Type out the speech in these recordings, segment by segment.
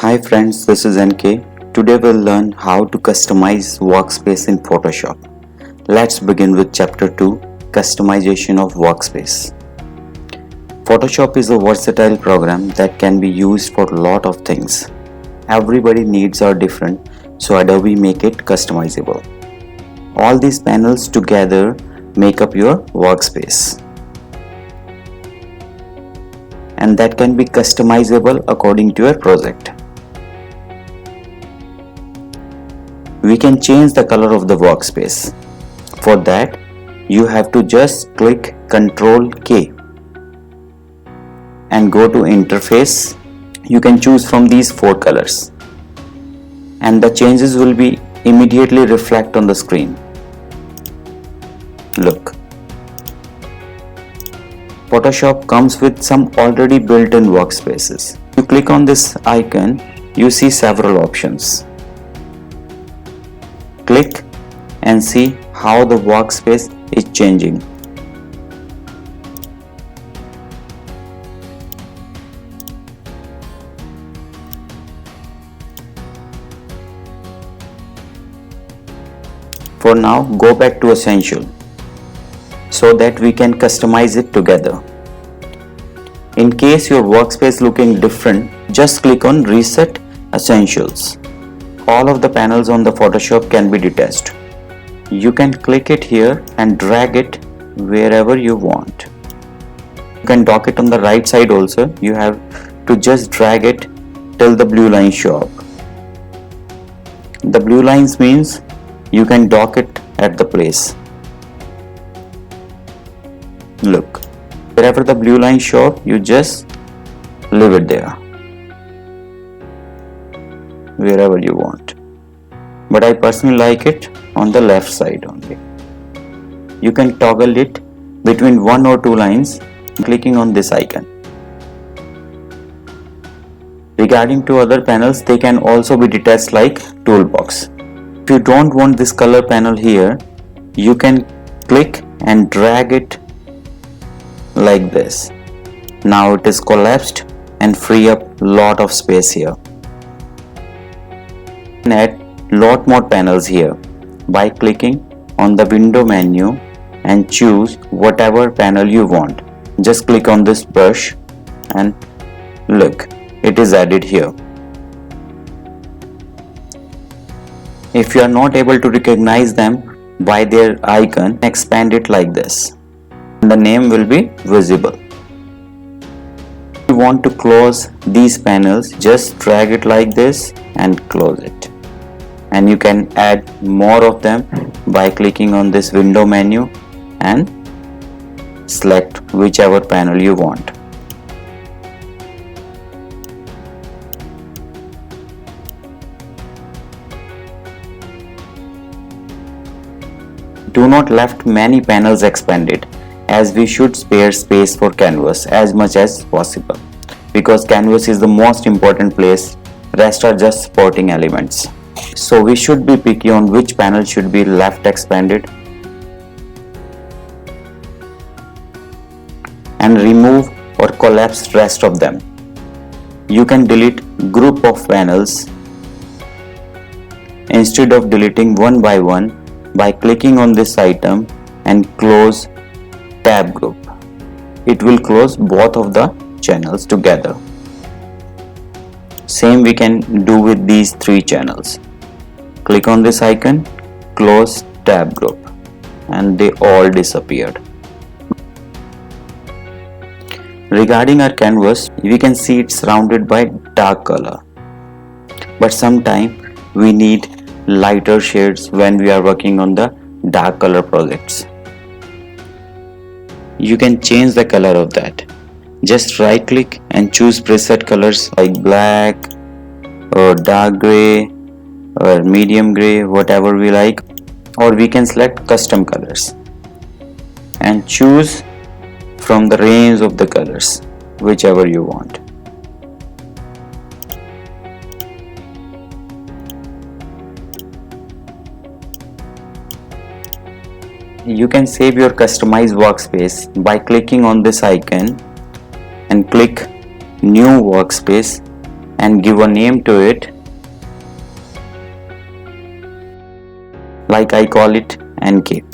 Hi friends, this is NK. Today we'll learn how to customize workspace in Photoshop. Let's begin with chapter 2, customization of workspace. Photoshop is a versatile program that can be used for a lot of things. Everybody's needs are different, so Adobe make it customizable. All these panels together make up your workspace. And that can be customizable according to your project. We can change the color of the workspace. For that, you have to just click Ctrl K and go to interface. You can choose from these 4 colors and the changes will be immediately reflect on the screen. Look. Photoshop comes with some already built-in workspaces. You click on this icon, you see several options. Click and see how the workspace is changing. For now, go back to Essential so that we can customize it together. In case your workspace looking different, just click on Reset Essentials. All of the panels on the Photoshop can be detached. You can click it here and drag it wherever you want. You can dock it on the right side also. You have to just drag it till the blue lines show up. The blue lines means you can dock it at the place. Look, wherever the blue lines show up, you just leave it there. Wherever you want, but I personally like it on the left side only. You can toggle it between 1 or 2 lines clicking on this icon. Regarding to other panels, they can also be detached like toolbox. If you don't want this color panel here, you can click and drag it like this. Now it is collapsed and free up lot of space here. Add lot more panels here by clicking on the window menu and choose whatever panel you want. Just click on this brush and look, it is added here. If you are not able to recognize them by their icon, expand it like this. The name will be visible. If you want to close these panels, just drag it like this and close it. And you can add more of them by clicking on this window menu and select whichever panel you want. Do not left many panels expanded, as we should spare space for canvas as much as possible, because canvas is the most important place, rest are just supporting elements. So we should be picky on which panel should be left expanded and remove or collapse rest of them. You can delete group of panels instead of deleting one by one by clicking on this item and close tab group. It will close both of the channels together. Same we can do with these 3 channels. Click on this icon, close tab group, and they all disappeared. Regarding our canvas, we can see it's surrounded by dark color, but sometimes we need lighter shades when we are working on the dark color projects. You can change the color of that. Just right click and choose preset colors like black or dark gray or medium gray, whatever we like, or we can select custom colors and choose from the range of the colors whichever you want. You can save your customized workspace by clicking on this icon and click new workspace and give a name to it, like I call it NK.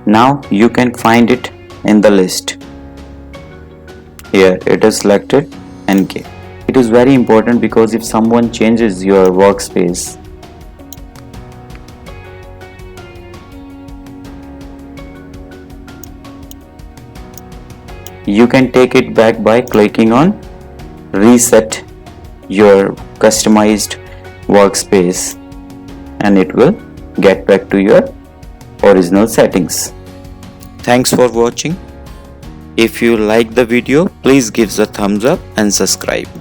Now you can find it in the list. Here it is selected NK. It is very important because if someone changes your workspace, you can take it back by clicking on reset your customized workspace and it will get back to your original settings. Thanks for watching. If you like the video, please give a thumbs up and subscribe.